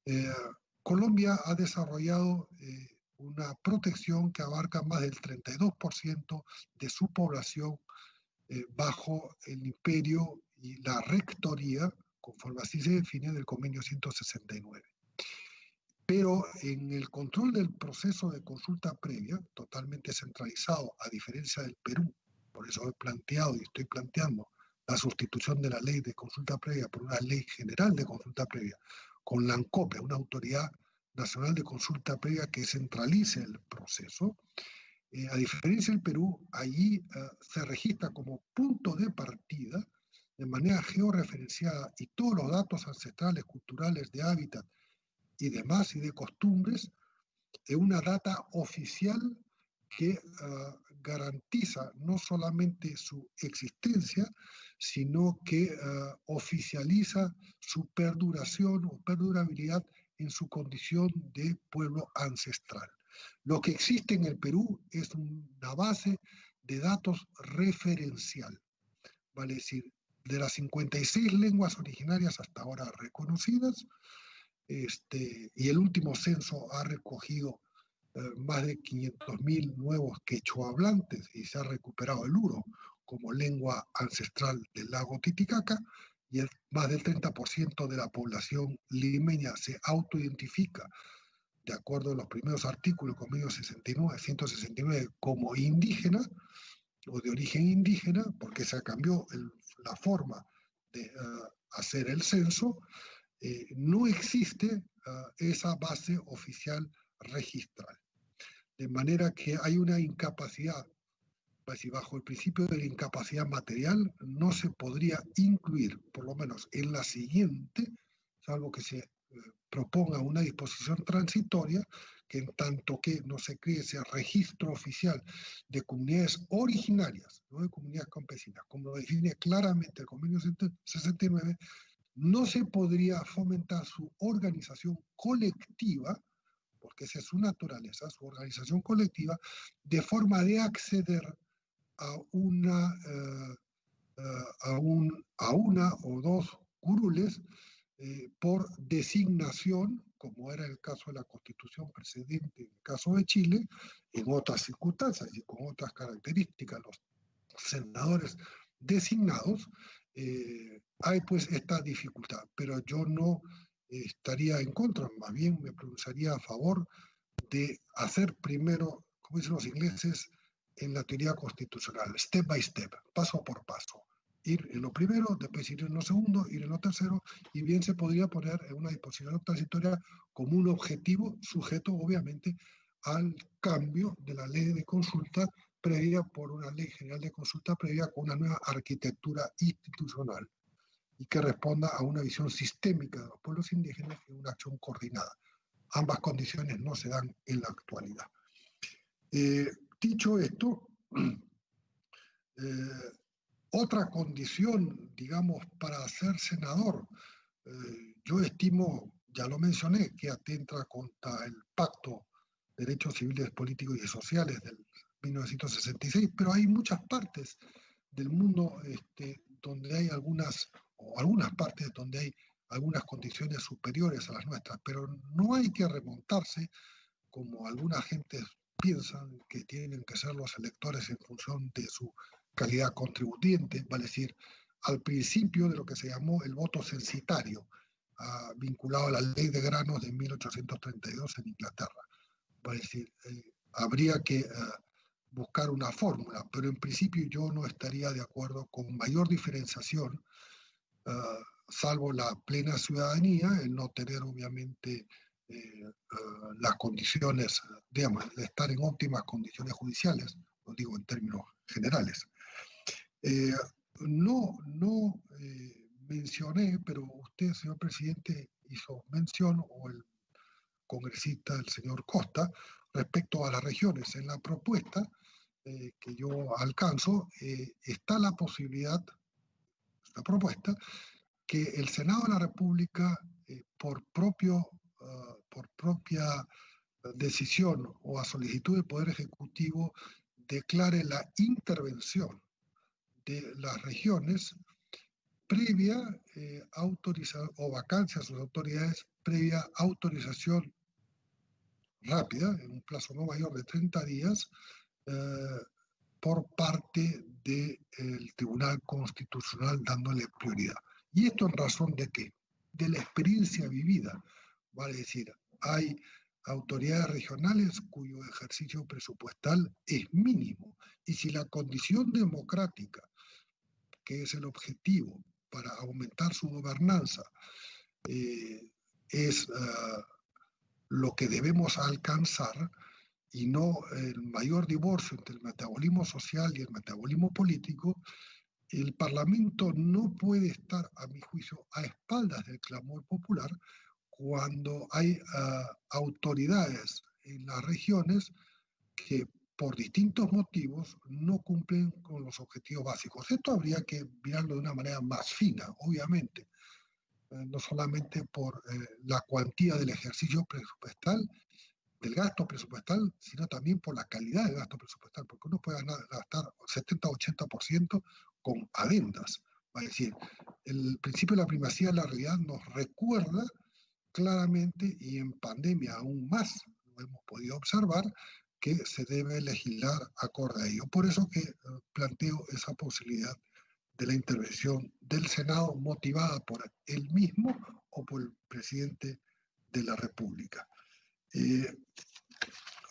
Eh, Colombia ha desarrollado una protección que abarca más del 32% de su población bajo el imperio y la rectoría, conforme así se define, del convenio 169. Pero en el control del proceso de consulta previa, totalmente centralizado, a diferencia del Perú, por eso he planteado y estoy planteando la sustitución de la ley de consulta previa por una ley general de consulta previa, con la ANCOPE, una autoridad nacional de consulta previa que centralice el proceso. A diferencia del Perú, allí se registra como punto de partida, de manera georreferenciada, y todos los datos ancestrales, culturales, de hábitat y demás, y de costumbres, de una data oficial que garantiza no solamente su existencia, sino que oficializa su perduración o perdurabilidad en su condición de pueblo ancestral. Lo que existe en el Perú es una base de datos referencial, vale decir, de las 56 lenguas originarias hasta ahora reconocidas, y el último censo ha recogido más de 500.000 nuevos quechohablantes y se ha recuperado el uro como lengua ancestral del lago Titicaca, y más del 30% de la población limeña se autoidentifica, de acuerdo a los primeros artículos del convenio 169, como indígena o de origen indígena, porque se cambió la forma de hacer el censo. No existe esa base oficial registral. De manera que hay una incapacidad, pues, y bajo el principio de la incapacidad material no se podría incluir, por lo menos en la siguiente, salvo que se proponga una disposición transitoria, que en tanto que no se cree ese registro oficial de comunidades originarias, no de comunidades campesinas, como lo define claramente el convenio 69, no se podría fomentar su organización colectiva, porque esa es su naturaleza, su organización colectiva, de forma de acceder a una o dos curules por designación, como era el caso de la Constitución precedente, en el caso de Chile, en otras circunstancias y con otras características, los senadores designados, hay pues esta dificultad, pero yo no estaría en contra, más bien me pronunciaría a favor de hacer primero, como dicen los ingleses, en la teoría constitucional, step by step, paso por paso. Ir en lo primero, después ir en lo segundo, ir en lo tercero, y bien se podría poner en una disposición transitoria como un objetivo sujeto, obviamente, al cambio de la ley de consulta previa por una ley general de consulta previa con una nueva arquitectura institucional y que responda a una visión sistémica de los pueblos indígenas y una acción coordinada. Ambas condiciones no se dan en la actualidad. Dicho esto, otra condición, digamos, para ser senador, yo estimo, ya lo mencioné, que atenta contra el Pacto de Derechos Civiles, Políticos y Sociales del 1966, pero hay muchas partes del mundo donde hay algunas partes donde hay algunas condiciones superiores a las nuestras, pero no hay que remontarse, como algunas gentes piensan, que tienen que ser los electores en función de su calidad contribuyente, vale decir, al principio de lo que se llamó el voto censitario, vinculado a la ley de granos de 1832 en Inglaterra. Vale decir, habría que buscar una fórmula, pero en principio yo no estaría de acuerdo con mayor diferenciación, salvo la plena ciudadanía, el no tener obviamente las condiciones, digamos, de estar en óptimas condiciones judiciales, lo digo en términos generales. No mencioné, pero usted, señor presidente, hizo mención, o el congresista, el señor Costa, respecto a las regiones. En la propuesta que yo alcanzo, está la posibilidad, la propuesta, que el Senado de la República, por propia decisión o a solicitud del Poder Ejecutivo, declare la intervención de las regiones previa autorización o vacancia a sus autoridades, previa autorización rápida, en un plazo no mayor de 30 días, por parte del Tribunal Constitucional dándole prioridad. ¿Y esto en razón de qué? De la experiencia vivida. Vale decir, hay autoridades regionales cuyo ejercicio presupuestal es mínimo. Y si la condición democrática, que es el objetivo para aumentar su gobernanza, es lo que debemos alcanzar, y no el mayor divorcio entre el metabolismo social y el metabolismo político, el Parlamento no puede estar, a mi juicio, a espaldas del clamor popular cuando hay autoridades en las regiones que por distintos motivos no cumplen con los objetivos básicos. Esto habría que mirarlo de una manera más fina, obviamente, no solamente por la cuantía del ejercicio presupuestal, del gasto presupuestal, sino también por la calidad del gasto presupuestal, porque uno puede gastar 70-80% con adendas. Es decir, el principio de la primacía de la realidad nos recuerda claramente, y en pandemia aún más lo hemos podido observar, que se debe legislar acorde a ello. Por eso que planteo esa posibilidad de la intervención del Senado motivada por él mismo o por el presidente de la República.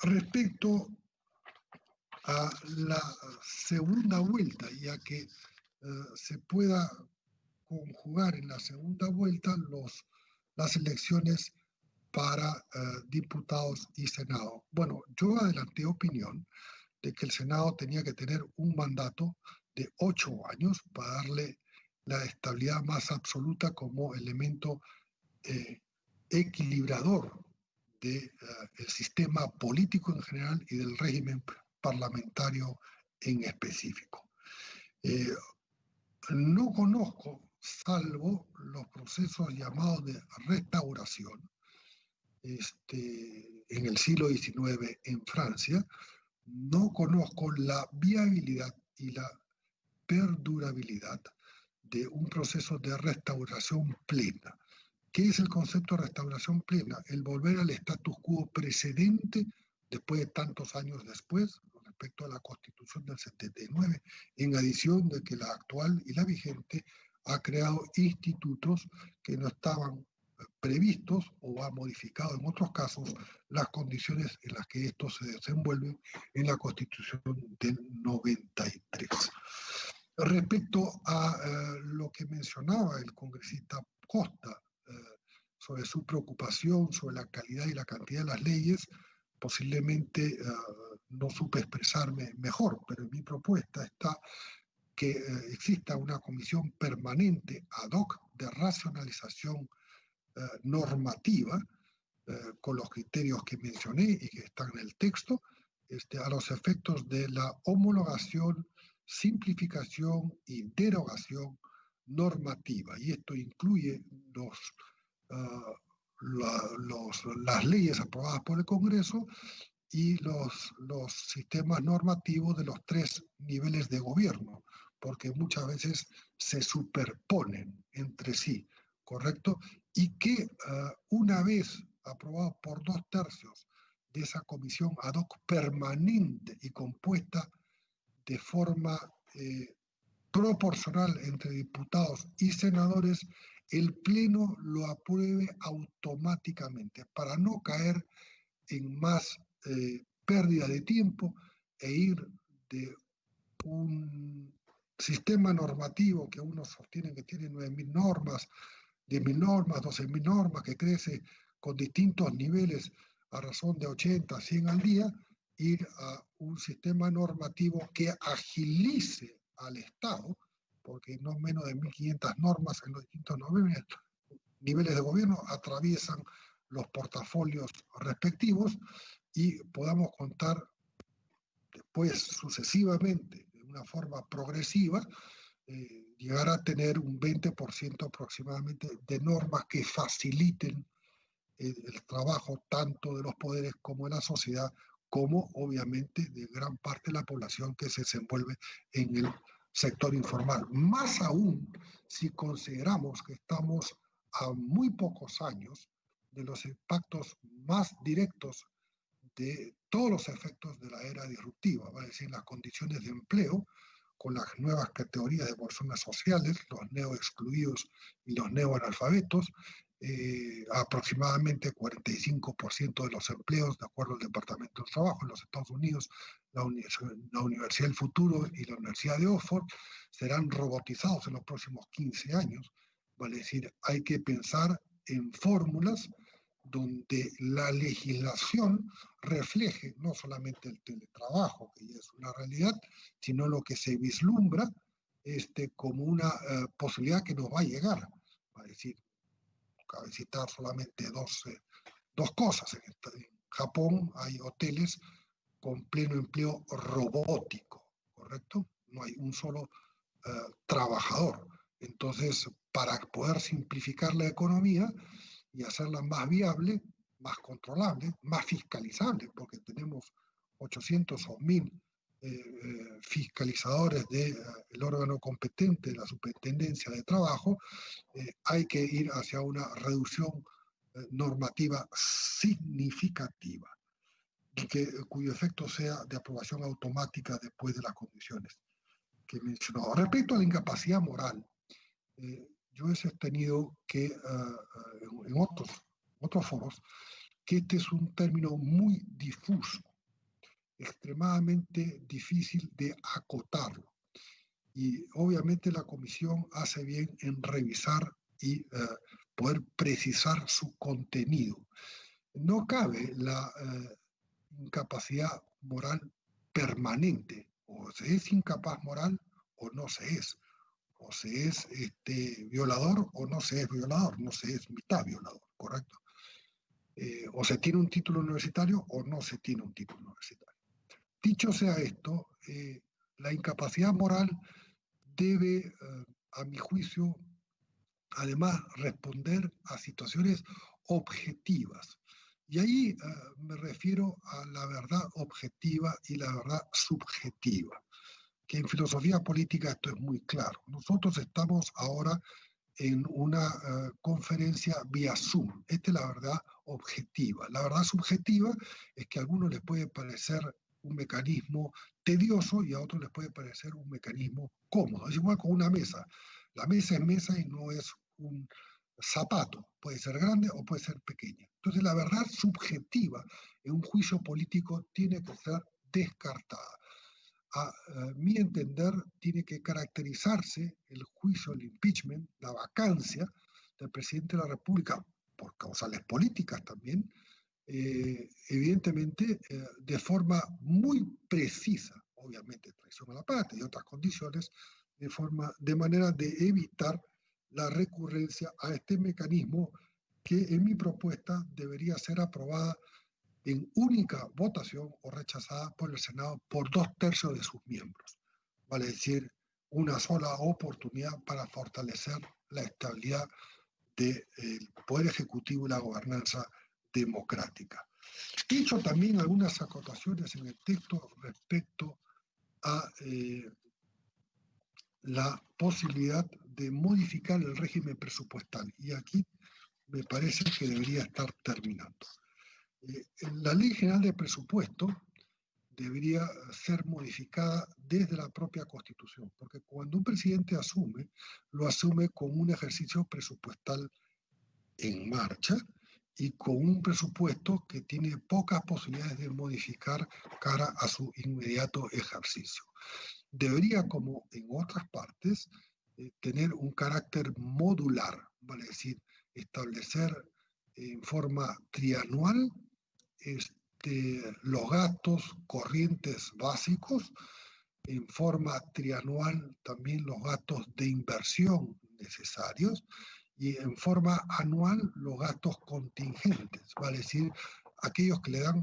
Respecto a la segunda vuelta, ya que se pueda conjugar en la segunda vuelta las elecciones para diputados y Senado. Bueno, yo adelanté opinión de que el Senado tenía que tener un mandato de 8 años para darle la estabilidad más absoluta como elemento equilibrador del sistema político en general y del régimen parlamentario en específico. No conozco, salvo los procesos llamados de restauración en el siglo XIX en Francia, no conozco la viabilidad y la perdurabilidad de un proceso de restauración plena. ¿Qué es el concepto de restauración plena? El volver al status quo precedente después de tantos años después, respecto a la Constitución del 79, en adición de que la actual y la vigente ha creado institutos que no estaban previstos o ha modificado en otros casos las condiciones en las que estos se desenvuelven en la Constitución del 93. Respecto a lo que mencionaba el congresista Costa, sobre su preocupación sobre la calidad y la cantidad de las leyes, posiblemente no supe expresarme mejor, pero en mi propuesta está que exista una comisión permanente ad hoc de racionalización normativa con los criterios que mencioné y que están en el texto, a los efectos de la homologación, simplificación y derogación normativa. Y esto incluye las leyes aprobadas por el Congreso y los sistemas normativos de los 3 niveles de gobierno, porque muchas veces se superponen entre sí, ¿correcto? Y que una vez aprobado por 2/3 de esa comisión ad hoc permanente y compuesta de forma proporcional entre diputados y senadores, el Pleno lo apruebe automáticamente para no caer en más pérdida de tiempo e ir de un sistema normativo que uno sostiene que tiene 9.000 normas, 10.000 normas, 12.000 normas, que crece con distintos niveles a razón de 80, 100 al día, ir a un sistema normativo que agilice al Estado, porque no menos de 1.500 normas en los distintos niveles de gobierno atraviesan los portafolios respectivos y podamos contar después sucesivamente, de una forma progresiva, llegar a tener un 20% aproximadamente de normas que faciliten el trabajo tanto de los poderes como de la sociedad, como obviamente de gran parte de la población que se desenvuelve en el sector informal. Más aún si consideramos que estamos a muy pocos años de los impactos más directos de todos los efectos de la era disruptiva, vale decir, las condiciones de empleo, con las nuevas categorías de personas sociales, los neoexcluidos y los neoanalfabetos, aproximadamente 45% de los empleos, de acuerdo al Departamento del Trabajo en los Estados Unidos, la Universidad del Futuro y la Universidad de Oxford, serán robotizados en los próximos 15 años. Vale decir, hay que pensar en fórmulas donde la legislación refleje no solamente el teletrabajo, que ya es una realidad, sino lo que se vislumbra como una posibilidad que nos va a llegar. Va a decir, cabe citar solamente dos cosas. En Japón hay hoteles con pleno empleo robótico, ¿correcto? No hay un solo trabajador. Entonces, para poder simplificar la economía y hacerla más viable, más controlable, más fiscalizable, porque tenemos 800 o 1000 fiscalizadores del órgano competente de la Superintendencia de Trabajo, hay que ir hacia una reducción normativa significativa y cuyo efecto sea de aprobación automática después de las condiciones que mencionó. Respecto a la incapacidad moral, yo he sostenido que en otros foros que este es un término muy difuso, extremadamente difícil de acotarlo. Y obviamente la Comisión hace bien en revisar y poder precisar su contenido. No cabe la incapacidad moral permanente. O se es incapaz moral o no se es. O se es violador o no se es violador. No se es mitad violador, ¿correcto? O se tiene un título universitario o no se tiene un título universitario. Dicho sea esto, la incapacidad moral debe, a mi juicio, además responder a situaciones objetivas. Y ahí me refiero a la verdad objetiva y la verdad subjetiva, que en filosofía política esto es muy claro. Nosotros estamos ahora en una conferencia vía Zoom. Esta es la verdad objetiva. La verdad subjetiva es que a algunos les puede parecer un mecanismo tedioso y a otros les puede parecer un mecanismo cómodo. Es igual con una mesa. La mesa es mesa y no es un zapato. Puede ser grande o puede ser pequeña. Entonces la verdad subjetiva en un juicio político tiene que ser descartada. A mi entender, tiene que caracterizarse el juicio, el impeachment, la vacancia del presidente de la República, por causales políticas también, evidentemente de forma muy precisa, obviamente traición a la patria y otras condiciones, de manera de evitar la recurrencia a este mecanismo que en mi propuesta debería ser aprobada en única votación o rechazada por el Senado por 2/3 de sus miembros. Vale decir, una sola oportunidad para fortalecer la estabilidad del Poder Ejecutivo y la gobernanza democrática. He hecho también algunas acotaciones en el texto respecto a la posibilidad de modificar el régimen presupuestal. Y aquí me parece que debería estar terminando. La Ley General de Presupuesto debería ser modificada desde la propia Constitución, porque cuando un presidente asume, lo asume con un ejercicio presupuestal en marcha y con un presupuesto que tiene pocas posibilidades de modificar cara a su inmediato ejercicio. Debería, como en otras partes, tener un carácter modular, vale decir, establecer en forma trianual los gastos corrientes básicos, en forma trianual también los gastos de inversión necesarios y en forma anual los gastos contingentes, vale decir, aquellos que le dan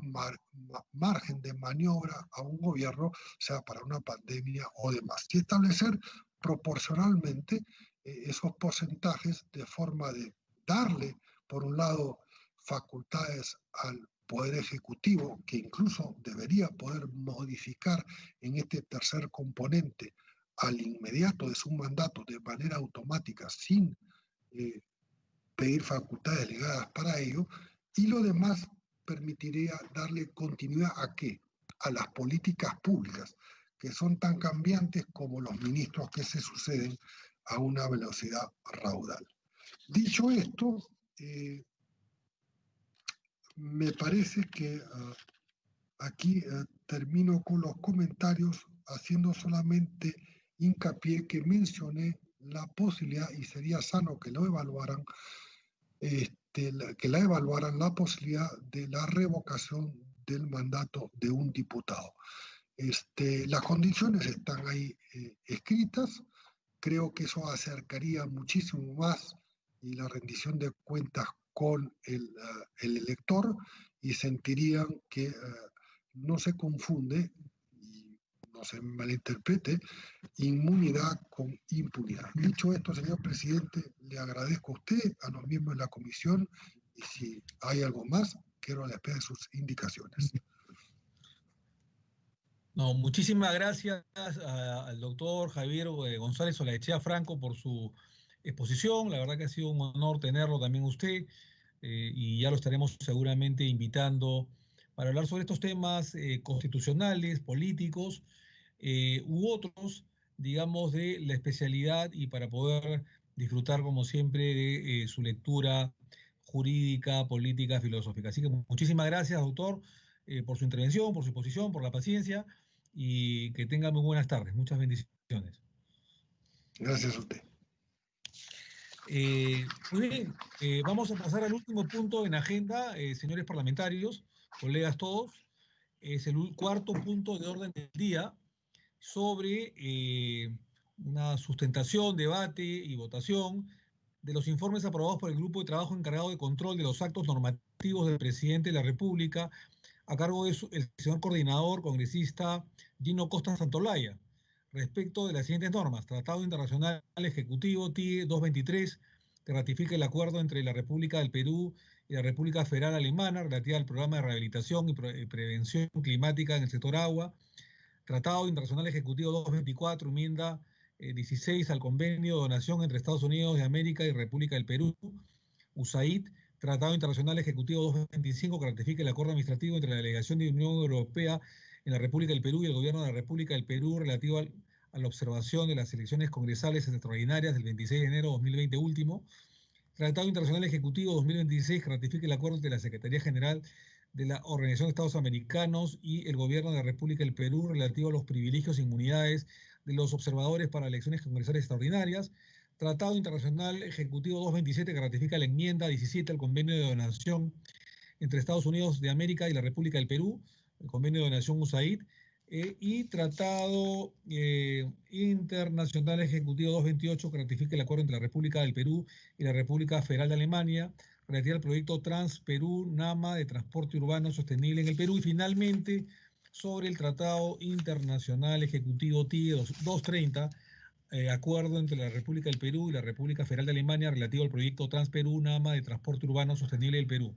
margen de maniobra a un gobierno, sea para una pandemia o demás, y establecer proporcionalmente esos porcentajes de forma de darle, por un lado, facultades al Poder Ejecutivo, que incluso debería poder modificar en este tercer componente al inmediato de su mandato de manera automática sin pedir facultades delegadas para ello, y lo demás permitiría darle continuidad a qué? A las políticas públicas, que son tan cambiantes como los ministros que se suceden a una velocidad raudal. Dicho esto, me parece que aquí termino con los comentarios haciendo solamente hincapié que mencioné la posibilidad, y sería sano que lo evaluaran, que la evaluaran la posibilidad de la revocación del mandato de un diputado. Las condiciones están ahí escritas. Creo que eso acercaría muchísimo más y la rendición de cuentas con el elector, y sentirían que no se confunde, y no se malinterprete, inmunidad con impunidad. Dicho esto, señor presidente, le agradezco a usted, a los miembros de la comisión, y si hay algo más, quiero la espera de sus indicaciones. No, muchísimas gracias al doctor Javier González Olaechea Franco por su exposición. La verdad que ha sido un honor tenerlo también usted, y ya lo estaremos seguramente invitando para hablar sobre estos temas constitucionales, políticos u otros, digamos, de la especialidad, y para poder disfrutar, como siempre, de su lectura jurídica, política, filosófica. Así que muchísimas gracias, doctor, por su intervención, por su exposición, por la paciencia, y que tenga muy buenas tardes. Muchas bendiciones. Gracias a usted. Muy bien, vamos a pasar al último punto en agenda, señores parlamentarios, colegas todos. Es el cuarto punto de orden del día sobre una sustentación, debate y votación de los informes aprobados por el Grupo de Trabajo encargado de control de los actos normativos del Presidente de la República, a cargo del señor coordinador congresista Gino Costa Santolaya, respecto de las siguientes normas: Tratado Internacional Ejecutivo TIE 223, que ratifica el acuerdo entre la República del Perú y la República Federal Alemana relativa al programa de rehabilitación y prevención climática en el sector agua; Tratado Internacional Ejecutivo 224, enmienda 16 al convenio de donación entre Estados Unidos de América y República del Perú, USAID; Tratado Internacional Ejecutivo 225, que ratifica el acuerdo administrativo entre la delegación de la Unión Europea en la República del Perú y el gobierno de la República del Perú relativo a la observación de las elecciones congresales extraordinarias del 26 de enero de 2020 último; Tratado Internacional Ejecutivo 2026, que ratifica el acuerdo entre la Secretaría General de la Organización de Estados Americanos y el gobierno de la República del Perú relativo a los privilegios e inmunidades de los observadores para elecciones congresales extraordinarias; Tratado Internacional Ejecutivo 227, que ratifica la enmienda 17 al convenio de donación entre Estados Unidos de América y la República del Perú, el convenio de donación USAID; y Tratado Internacional Ejecutivo 228, que ratifica el acuerdo entre la República del Perú y la República Federal de Alemania relativa al proyecto Trans-Perú-Nama de transporte urbano sostenible en el Perú; y finalmente sobre el Tratado Internacional Ejecutivo TIE 230, acuerdo entre la República del Perú y la República Federal de Alemania relativo al proyecto Trans-Perú-Nama de transporte urbano sostenible del Perú.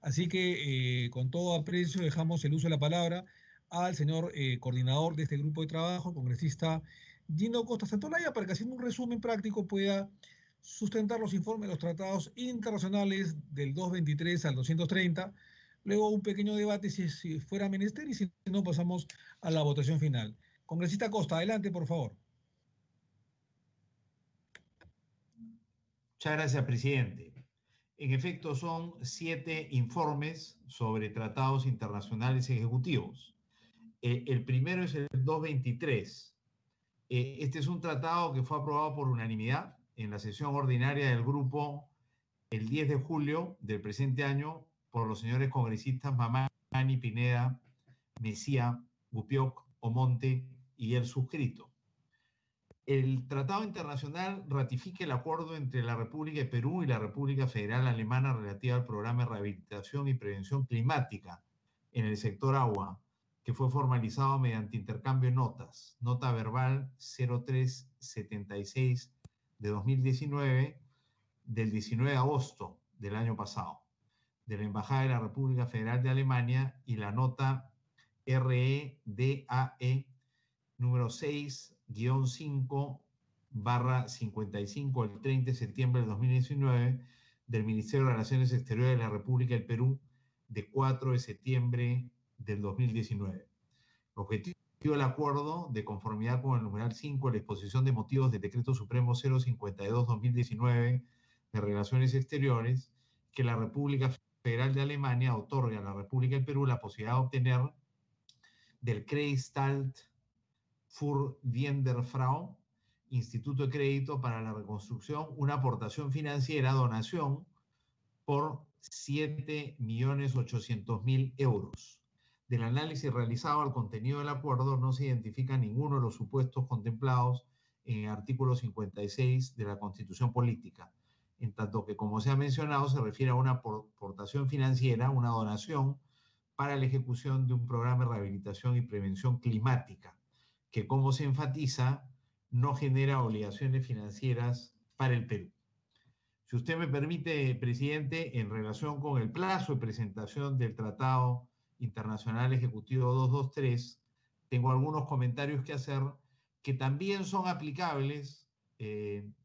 Así que, con todo aprecio, dejamos el uso de la palabra al señor coordinador de este grupo de trabajo, congresista Gino Costa Santolaya, para que, haciendo un resumen práctico, pueda sustentar los informes de los tratados internacionales del 223 al 230, luego un pequeño debate si fuera menester, y si no, pasamos a la votación final. Congresista Costa, adelante, por favor. Muchas gracias, presidente. En efecto, son 7 informes sobre tratados internacionales ejecutivos. El primero es el 223. Este es un tratado que fue aprobado por unanimidad en la sesión ordinaria del grupo el 10 de julio del presente año por los señores congresistas Mamani, Pineda, Mejía, Gupioc, Omonte y el suscrito. El Tratado Internacional ratifica el acuerdo entre la República de Perú y la República Federal Alemana relativa al programa de rehabilitación y prevención climática en el sector agua, que fue formalizado mediante intercambio de notas. Nota verbal 0376 de 2019, del 19 de agosto del año pasado, de la Embajada de la República Federal de Alemania, y la nota REDAE número 6 2019-5/55 el 30 de septiembre de 2019 del Ministerio de Relaciones Exteriores de la República del Perú de 4 de septiembre del 2019. El objetivo del acuerdo, de conformidad con el numeral 5 de la exposición de motivos del Decreto Supremo 052-2019 de Relaciones Exteriores, que la República Federal de Alemania otorga a la República del Perú la posibilidad de obtener del Kreditanstalt für Wiederverbesserung, Instituto de Crédito para la Reconstrucción, una aportación financiera, donación, por 7.800.000 euros. Del análisis realizado al contenido del acuerdo no se identifica ninguno de los supuestos contemplados en el artículo 56 de la Constitución Política, en tanto que, como se ha mencionado, se refiere a una aportación financiera, una donación para la ejecución de un programa de rehabilitación y prevención climática, que, como se enfatiza, no genera obligaciones financieras para el Perú. Si usted me permite, presidente, en relación con el plazo de presentación del Tratado Internacional Ejecutivo 223, tengo algunos comentarios que hacer que también son aplicables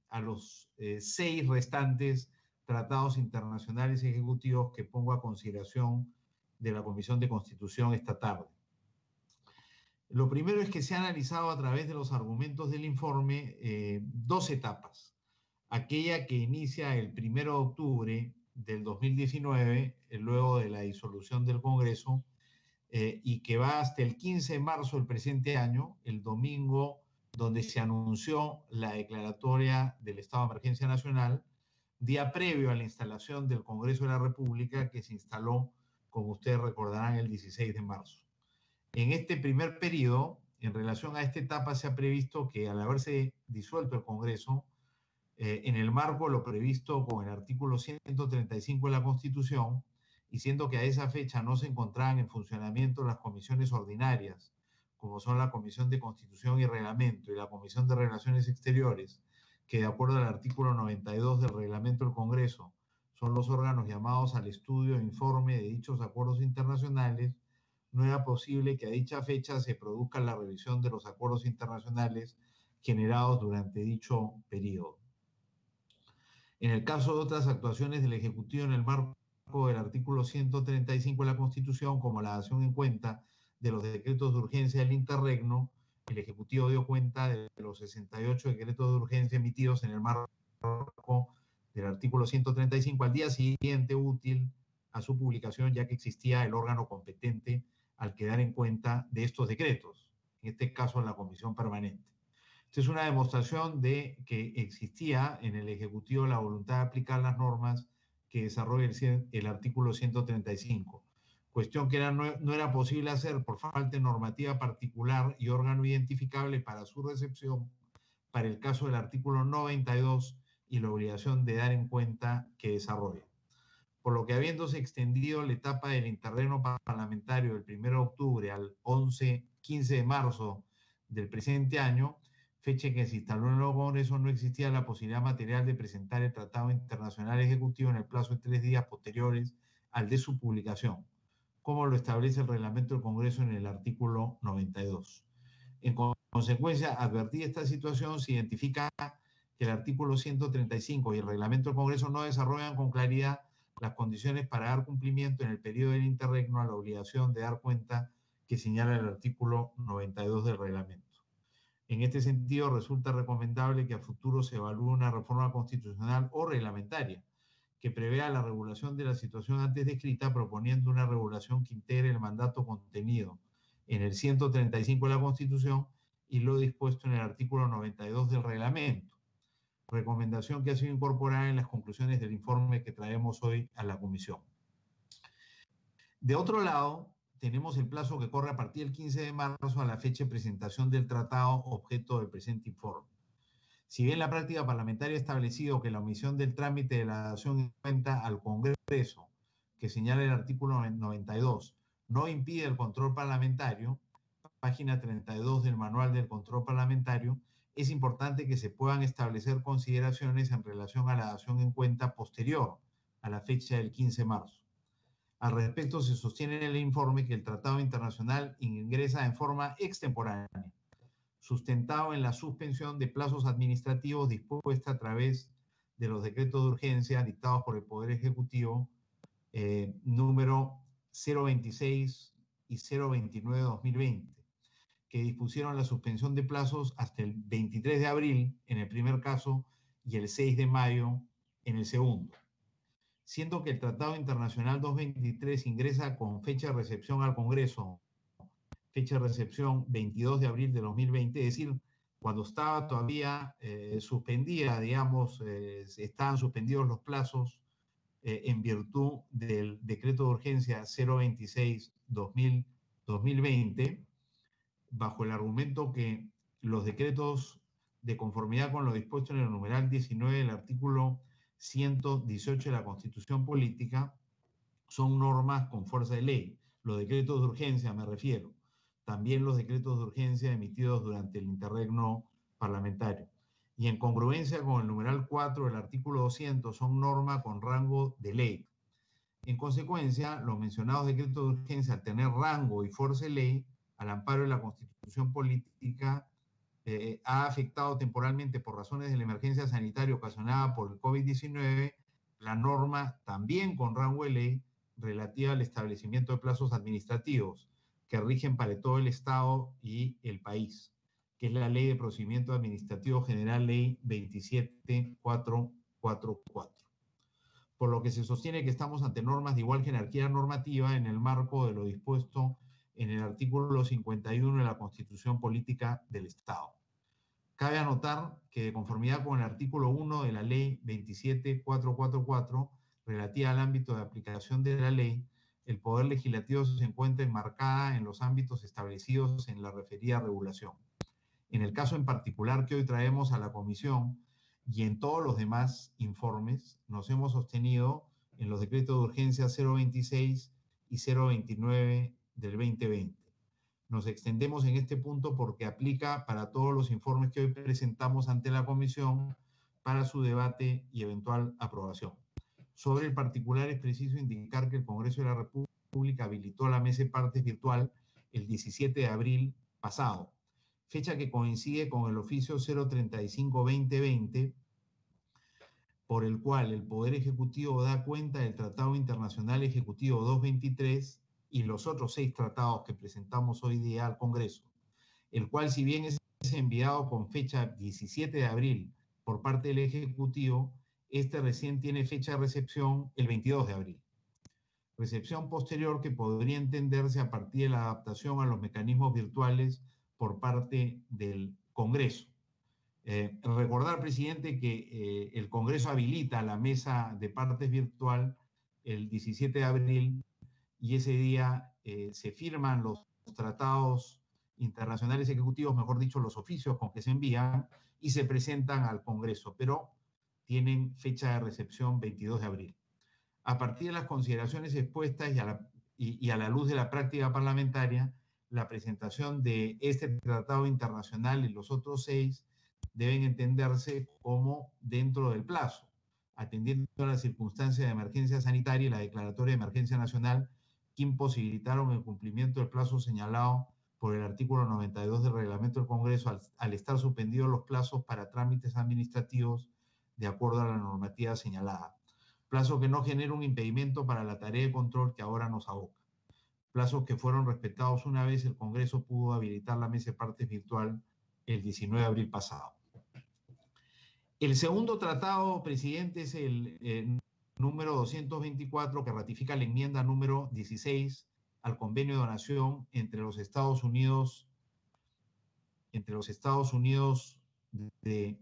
a los 6 restantes tratados internacionales ejecutivos que pongo a consideración de la Comisión de Constitución esta tarde. Lo primero es que se ha analizado a través de los argumentos del informe 2 etapas. Aquella que inicia el 1 de octubre del 2019, luego de la disolución del Congreso, y que va hasta el 15 de marzo del presente año, el domingo donde se anunció la declaratoria del estado de emergencia nacional, día previo a la instalación del Congreso de la República, que se instaló, como ustedes recordarán, el 16 de marzo. En este primer periodo, en relación a esta etapa, se ha previsto que al haberse disuelto el Congreso, en el marco de lo previsto con el artículo 135 de la Constitución, y siendo que a esa fecha no se encontraban en funcionamiento las comisiones ordinarias, como son la Comisión de Constitución y Reglamento y la Comisión de Relaciones Exteriores, que de acuerdo al artículo 92 del Reglamento del Congreso son los órganos llamados al estudio e informe de dichos acuerdos internacionales, no era posible que a dicha fecha se produzca la revisión de los acuerdos internacionales generados durante dicho periodo. En el caso de otras actuaciones del Ejecutivo en el marco del artículo 135 de la Constitución, como la dación en cuenta de los decretos de urgencia del interregno, el Ejecutivo dio cuenta de los 68 decretos de urgencia emitidos en el marco del artículo 135 al día siguiente útil a su publicación, ya que existía el órgano competente al que dar en cuenta de estos decretos, en este caso la Comisión Permanente. Esta es una demostración de que existía en el Ejecutivo la voluntad de aplicar las normas que desarrolla el artículo 135, cuestión que no era posible hacer por falta de normativa particular y órgano identificable para su recepción para el caso del artículo 92 y la obligación de dar en cuenta que desarrolla. Por lo que, habiéndose extendido la etapa del interregno parlamentario del 1 de octubre al 15 de marzo del presente año, fecha en que se instaló el nuevo Congreso, no existía la posibilidad material de presentar el Tratado Internacional Ejecutivo en el plazo de 3 días posteriores al de su publicación, como lo establece el reglamento del Congreso en el artículo 92. En consecuencia, advertida esta situación, se identifica que el artículo 135 y el reglamento del Congreso no desarrollan con claridad las condiciones para dar cumplimiento en el periodo del interregno a la obligación de dar cuenta que señala el artículo 92 del reglamento. En este sentido, resulta recomendable que a futuro se evalúe una reforma constitucional o reglamentaria que prevea la regulación de la situación antes descrita, proponiendo una regulación que integre el mandato contenido en el 135 de la Constitución y lo dispuesto en el artículo 92 del reglamento. Recomendación que ha sido incorporada en las conclusiones del informe que traemos hoy a la Comisión. De otro lado, tenemos el plazo que corre a partir del 15 de marzo a la fecha de presentación del tratado objeto del presente informe. Si bien la práctica parlamentaria ha establecido que la omisión del trámite de la dación en cuenta al Congreso, que señala el artículo 92, no impide el control parlamentario, página 32 del Manual del Control Parlamentario, es importante que se puedan establecer consideraciones en relación a la dación en cuenta posterior a la fecha del 15 de marzo. Al respecto, se sostiene en el informe que el Tratado Internacional ingresa en forma extemporánea, sustentado en la suspensión de plazos administrativos dispuesta a través de los decretos de urgencia dictados por el Poder Ejecutivo número 026 y 029 de 2020, que dispusieron la suspensión de plazos hasta el 23 de abril en el primer caso y el 6 de mayo en el segundo, siendo que el Tratado Internacional 223 ingresa con fecha de recepción al Congreso, fecha de recepción 22 de abril de 2020, es decir, cuando estaba todavía suspendida, digamos, estaban suspendidos los plazos en virtud del decreto de urgencia 026-2020, bajo el argumento que los decretos de conformidad con lo dispuesto en el numeral 19 del artículo 118 de la Constitución Política son normas con fuerza de ley. Los decretos de urgencia me refiero. También los decretos de urgencia emitidos durante el interregno parlamentario. Y en congruencia con el numeral 4 del artículo 200 son norma con rango de ley. En consecuencia, los mencionados decretos de urgencia, al tener rango y fuerza de ley, al amparo de la Constitución Política, ha afectado temporalmente por razones de la emergencia sanitaria ocasionada por el COVID-19 la norma también con rango de ley relativa al establecimiento de plazos administrativos que rigen para todo el Estado y el país, que es la Ley de Procedimiento Administrativo General, Ley 27444. Por lo que se sostiene que estamos ante normas de igual jerarquía normativa en el marco de lo dispuesto en el artículo 51 de la Constitución Política del Estado. Cabe anotar que, de conformidad con el artículo 1 de la Ley 27444, relativa al ámbito de aplicación de la ley, el Poder Legislativo se encuentra enmarcada en los ámbitos establecidos en la referida regulación. En el caso en particular que hoy traemos a la Comisión y en todos los demás informes, nos hemos sostenido en los decretos de urgencia 026 y 029 del 2020. Nos extendemos en este punto porque aplica para todos los informes que hoy presentamos ante la Comisión para su debate y eventual aprobación. Sobre el particular es preciso indicar que el Congreso de la República habilitó la mesa de partes virtual el 17 de abril pasado, fecha que coincide con el oficio 035-2020, por el cual el Poder Ejecutivo da cuenta del Tratado Internacional Ejecutivo 223 y los otros 6 tratados que presentamos hoy día al Congreso, el cual, si bien es enviado con fecha 17 de abril por parte del Ejecutivo, este recién tiene fecha de recepción el 22 de abril. Recepción posterior que podría entenderse a partir de la adaptación a los mecanismos virtuales por parte del Congreso. Recordar, presidente, que el Congreso habilita la mesa de partes virtual el 17 de abril y ese día se firman los tratados internacionales ejecutivos, mejor dicho, los oficios con que se envían y se presentan al Congreso, pero tienen fecha de recepción 22 de abril. A partir de las consideraciones expuestas y a la luz de la práctica parlamentaria, la presentación de este tratado internacional y los otros 6 deben entenderse como dentro del plazo, atendiendo a las circunstancias de emergencia sanitaria y la declaratoria de emergencia nacional que imposibilitaron el cumplimiento del plazo señalado por el artículo 92 del reglamento del Congreso al estar suspendidos los plazos para trámites administrativos de acuerdo a la normativa señalada. Plazo que no genera un impedimento para la tarea de control que ahora nos aboca. Plazos que fueron respetados una vez el Congreso pudo habilitar la mesa de partes virtual el 19 de abril pasado. El segundo tratado, presidente, es el número 224, que ratifica la enmienda número 16 al convenio de donación entre los Estados Unidos de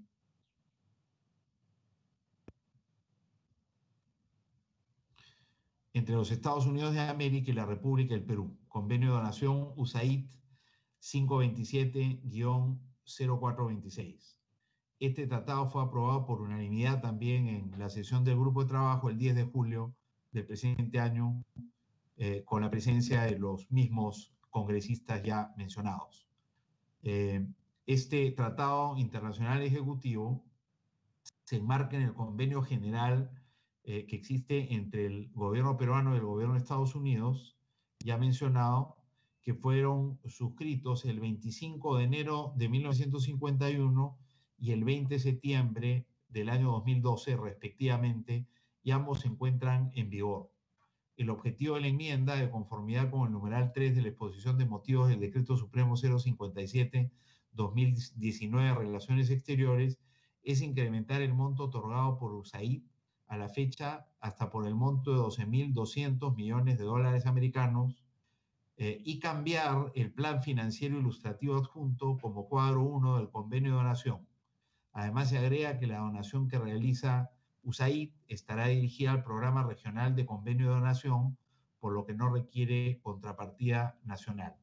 América y la República del Perú, convenio de donación USAID 527-0426. Este tratado fue aprobado por unanimidad también en la sesión del Grupo de Trabajo el 10 de julio del presente año, con la presencia de los mismos congresistas ya mencionados. Este tratado internacional ejecutivo se enmarca en el convenio general que existe entre el gobierno peruano y el gobierno de Estados Unidos, ya mencionado, que fueron suscritos el 25 de enero de 1951 y el 20 de septiembre del año 2012, respectivamente, y ambos se encuentran en vigor. El objetivo de la enmienda, de conformidad con el numeral 3 de la exposición de motivos del Decreto Supremo 057-2019 Relaciones Exteriores, es incrementar el monto otorgado por USAID a la fecha hasta por el monto de 12.200 millones de dólares americanos y cambiar el plan financiero ilustrativo adjunto como cuadro 1 del convenio de donación. Además, se agrega que la donación que realiza USAID estará dirigida al Programa Regional de Convenio de Donación, por lo que no requiere contrapartida nacional.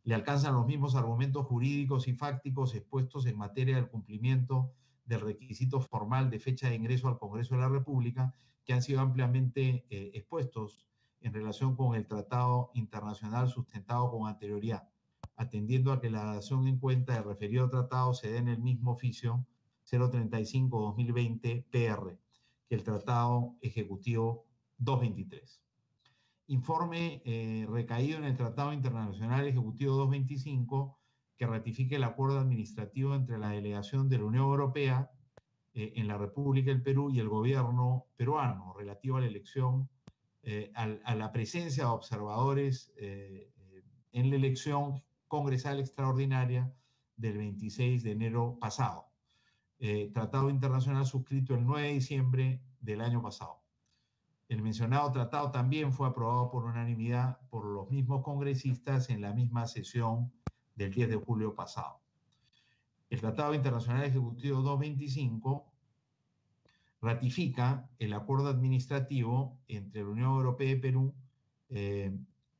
Le alcanzan los mismos argumentos jurídicos y fácticos expuestos en materia del cumplimiento del requisito formal de fecha de ingreso al Congreso de la República, que han sido ampliamente expuestos en relación con el tratado internacional sustentado con anterioridad, atendiendo a que la dación en cuenta del referido tratado se dé en el mismo oficio 035-2020 PR que el Tratado Ejecutivo 223. Informe recaído en el Tratado Internacional Ejecutivo 225 que ratifique el acuerdo administrativo entre la delegación de la Unión Europea en la República del Perú y el gobierno peruano relativo a la elección, a la presencia de observadores en la elección congresal extraordinaria del 26 de enero pasado. Tratado internacional suscrito el 9 de diciembre del año pasado. El mencionado tratado también fue aprobado por unanimidad por los mismos congresistas en la misma sesión del 10 de julio pasado. El Tratado Internacional Ejecutivo 225 ratifica el acuerdo administrativo entre la Unión Europea y Perú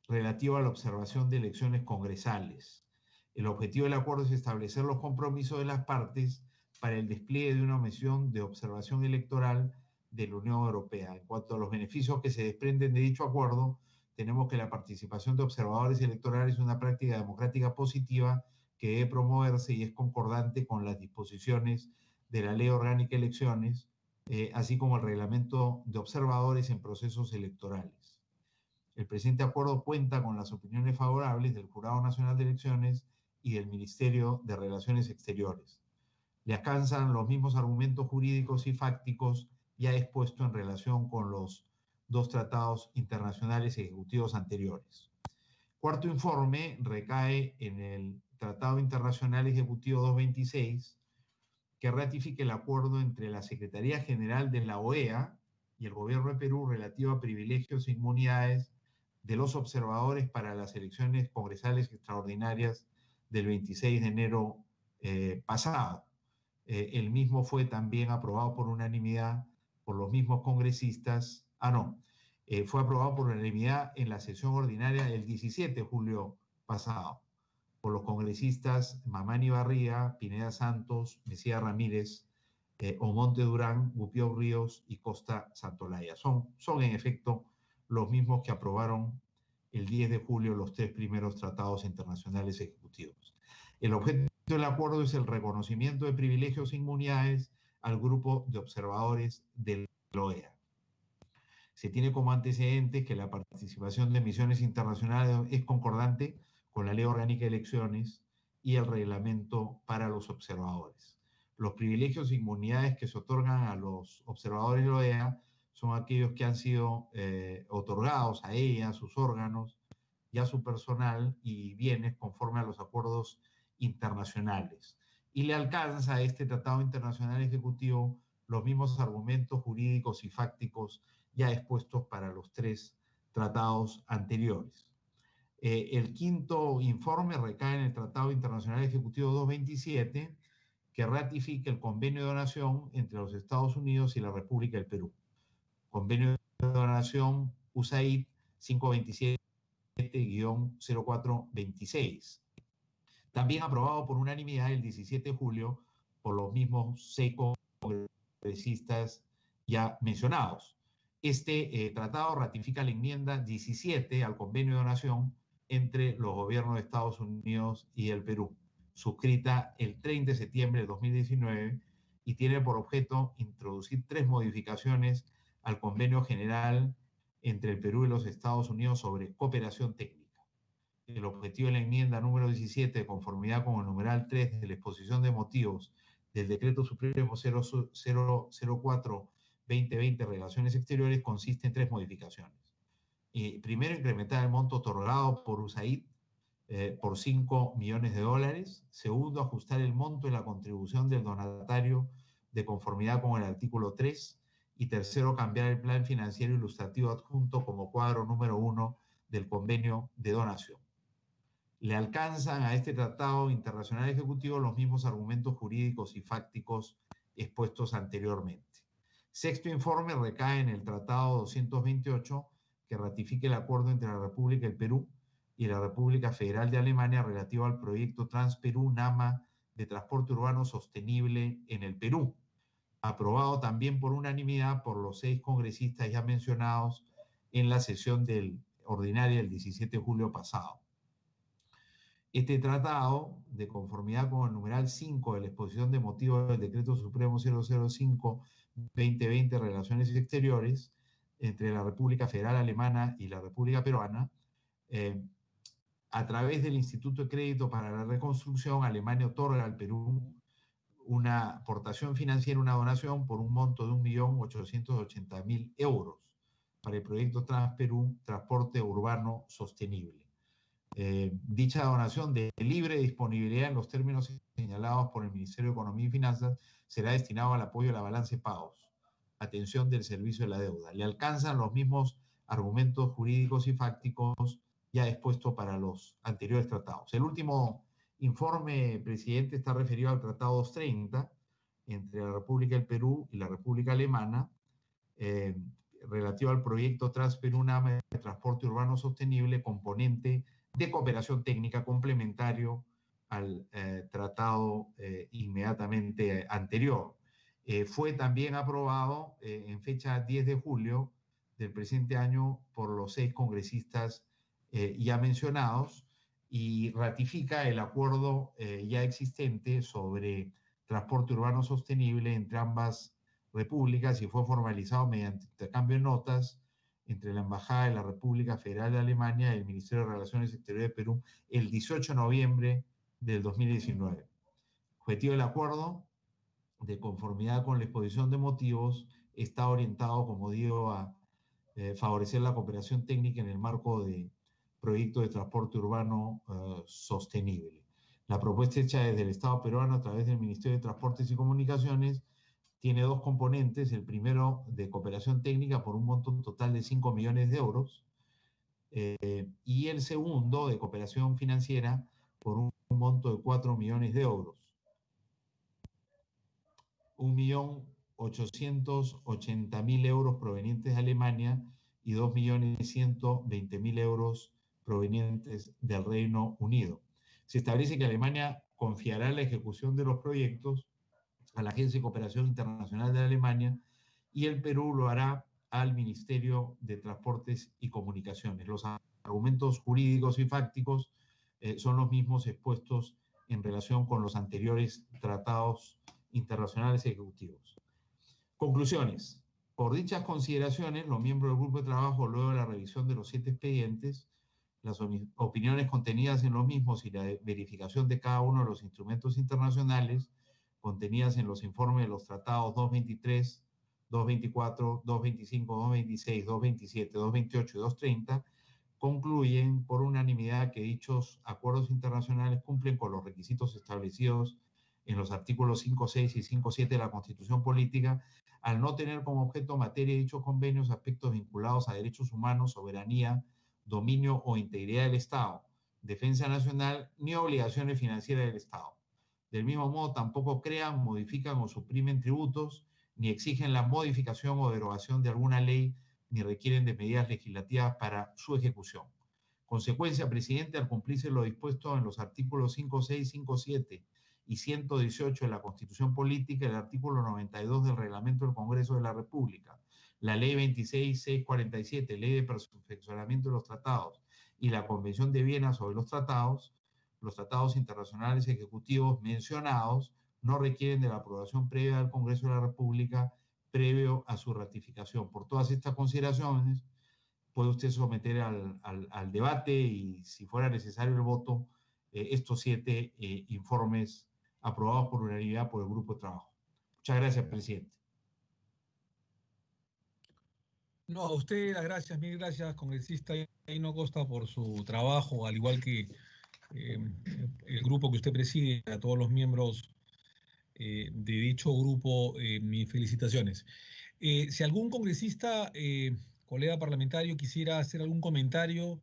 relativo a la observación de elecciones congresales. El objetivo del acuerdo es establecer los compromisos de las partes para el despliegue de una misión de observación electoral de la Unión Europea. En cuanto a los beneficios que se desprenden de dicho acuerdo, tenemos que la participación de observadores electorales es una práctica democrática positiva que debe promoverse y es concordante con las disposiciones de la Ley Orgánica de Elecciones, así como el reglamento de observadores en procesos electorales. El presente acuerdo cuenta con las opiniones favorables del Jurado Nacional de Elecciones y del Ministerio de Relaciones Exteriores. Le alcanzan los mismos argumentos jurídicos y fácticos ya expuesto en relación con los dos tratados internacionales ejecutivos anteriores. Cuarto informe recae en el Tratado Internacional Ejecutivo 226, que ratifique el acuerdo entre la Secretaría General de la OEA y el Gobierno de Perú relativo a privilegios e inmunidades de los observadores para las elecciones congresales extraordinarias del 26 de enero pasado. El mismo fue también aprobado por unanimidad por los mismos congresistas. Fue aprobado por unanimidad en la sesión ordinaria del 17 de julio pasado por los congresistas Mamani Barriga, Pineda Santos, Mejía Ramírez, Omonte Durán, Gupio Ríos y Costa Santolaya. Son en efecto los mismos que aprobaron el 10 de julio los tres primeros tratados internacionales ejecutivos. El objeto del acuerdo es el reconocimiento de privilegios e inmunidades al grupo de observadores de la OEA. Se tiene como antecedente que la participación de misiones internacionales es concordante con la Ley Orgánica de Elecciones y el reglamento para los observadores. Los privilegios e inmunidades que se otorgan a los observadores de la OEA son aquellos que han sido otorgados a ella, a sus órganos y a su personal y bienes conforme a los acuerdos internacionales. Y le alcanza a este Tratado Internacional Ejecutivo los mismos argumentos jurídicos y fácticos ya expuestos para los tres tratados anteriores. El quinto informe recae en el Tratado Internacional Ejecutivo 227, que ratifica el convenio de donación entre los Estados Unidos y la República del Perú. Convenio de donación USAID 527-0426. También aprobado por unanimidad el 17 de julio por los mismos 6 congresistas ya mencionados. Este tratado ratifica la enmienda 17 al convenio de donación entre los gobiernos de Estados Unidos y el Perú, suscrita el 30 de septiembre de 2019 y tiene por objeto introducir 3 modificaciones al convenio general entre el Perú y los Estados Unidos sobre cooperación técnica. el objetivo de la enmienda número 17, de conformidad con el numeral 3 de la exposición de motivos del Decreto Supremo 004-2020, Relaciones Exteriores, consiste en tres modificaciones. Primero, incrementar el monto otorgado por USAID por $5 millones. Segundo, ajustar el monto de la contribución del donatario de conformidad con el artículo 3. Y tercero, cambiar el plan financiero ilustrativo adjunto como cuadro número 1 del convenio de donación. Le alcanzan a este tratado internacional ejecutivo los mismos argumentos jurídicos y fácticos expuestos anteriormente. Sexto informe recae en el Tratado 228, que ratifica el acuerdo entre la República del Perú y la República Federal de Alemania relativo al proyecto Transperú-Nama de transporte urbano sostenible en el Perú, aprobado también por unanimidad por los 6 congresistas ya mencionados en la sesión ordinaria del 17 de julio pasado. Este tratado, de conformidad con el numeral 5 de la exposición de motivos del Decreto Supremo 005-2020, Relaciones Exteriores, entre la República Federal Alemana y la República Peruana, a través del Instituto de Crédito para la Reconstrucción, Alemania otorga al Perú una aportación financiera, una donación por un monto de 1.880.000 euros para el proyecto Transperú, Transporte Urbano Sostenible. Dicha donación de libre disponibilidad en los términos señalados por el Ministerio de Economía y Finanzas será destinado al apoyo de la balanza de pagos, atención del servicio de la deuda. Le alcanzan los mismos argumentos jurídicos y fácticos ya expuestos para los anteriores tratados. El último informe, presidente, está referido al Tratado 230 entre la República del Perú y la República Alemana, relativo al proyecto Transperú-Nama de transporte urbano sostenible, componente de cooperación técnica complementario al tratado inmediatamente anterior. Fue también aprobado en fecha 10 de julio del presente año por los 6 congresistas ya mencionados y ratifica el acuerdo ya existente sobre transporte urbano sostenible entre ambas repúblicas y fue formalizado mediante intercambio de notas entre la Embajada de la República Federal de Alemania y el Ministerio de Relaciones Exteriores de Perú el 18 de noviembre del 2019. Objetivo del acuerdo, de conformidad con la exposición de motivos, está orientado, como digo, a favorecer la cooperación técnica en el marco de proyectos de transporte urbano sostenible. La propuesta hecha desde el Estado peruano a través del Ministerio de Transportes y Comunicaciones tiene 2 componentes. El primero, de cooperación técnica por un monto total de 5 millones de euros, y el segundo, de cooperación financiera por un monto de 4 millones de euros. 1.880.000 euros provenientes de Alemania y 2.120.000 euros provenientes del Reino Unido. Se establece que Alemania confiará la ejecución de los proyectos a la Agencia de Cooperación Internacional de Alemania y el Perú lo hará al Ministerio de Transportes y Comunicaciones. Los argumentos jurídicos y fácticos son los mismos expuestos en relación con los anteriores tratados internacionales ejecutivos. Conclusiones. Por dichas consideraciones, los miembros del grupo de trabajo, luego de la revisión de los 7 expedientes, las opiniones contenidas en los mismos y la verificación de cada uno de los instrumentos internacionales contenidas en los informes de los tratados 223, 224, 225, 226, 227, 228 y 230, concluyen por unanimidad que dichos acuerdos internacionales cumplen con los requisitos establecidos en los artículos 5.6 y 5.7 de la Constitución Política, al no tener como objeto materia de dichos convenios aspectos vinculados a derechos humanos, soberanía, dominio o integridad del Estado, defensa nacional, ni obligaciones financieras del Estado. Del mismo modo, tampoco crean, modifican o suprimen tributos, ni exigen la modificación o derogación de alguna ley, ni requieren de medidas legislativas para su ejecución. Consecuencia, presidente, al cumplirse lo dispuesto en los artículos 5.6, 5.7 y 118 de la Constitución Política, el artículo 92 del Reglamento del Congreso de la República, la Ley 26.647, Ley de Perfeccionamiento de los Tratados, y la Convención de Viena sobre los tratados internacionales ejecutivos mencionados no requieren de la aprobación previa del Congreso de la República previo a su ratificación. Por todas estas consideraciones, puede usted someter al debate y, si fuera necesario el voto, estos 7 informes aprobados por unanimidad por el Grupo de Trabajo. Muchas gracias, presidente. No, a usted las gracias, mil gracias, congresista Aino Costa, por su trabajo, al igual que el grupo que usted preside, a todos los miembros de dicho grupo, mis felicitaciones. Si algún congresista, colega parlamentario, quisiera hacer algún comentario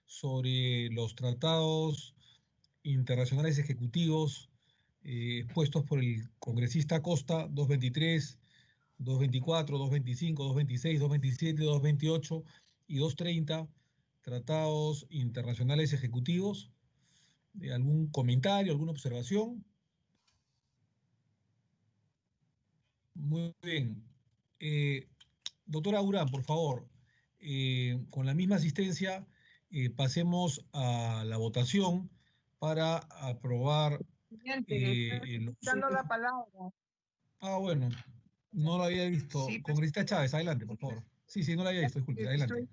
sobre los tratados internacionales ejecutivos expuestos por el congresista Costa, 223, 224, 225, 226, 227, 228 y 230, tratados internacionales ejecutivos, ¿algún comentario, alguna observación? Muy bien. Doctora Urán, por favor, con la misma asistencia, pasemos a la votación para aprobar Dando la palabra. Bueno, no lo había visto. Sí, Congresista Chávez, adelante, por favor. Sí, no lo había visto, disculpe, adelante. Estoy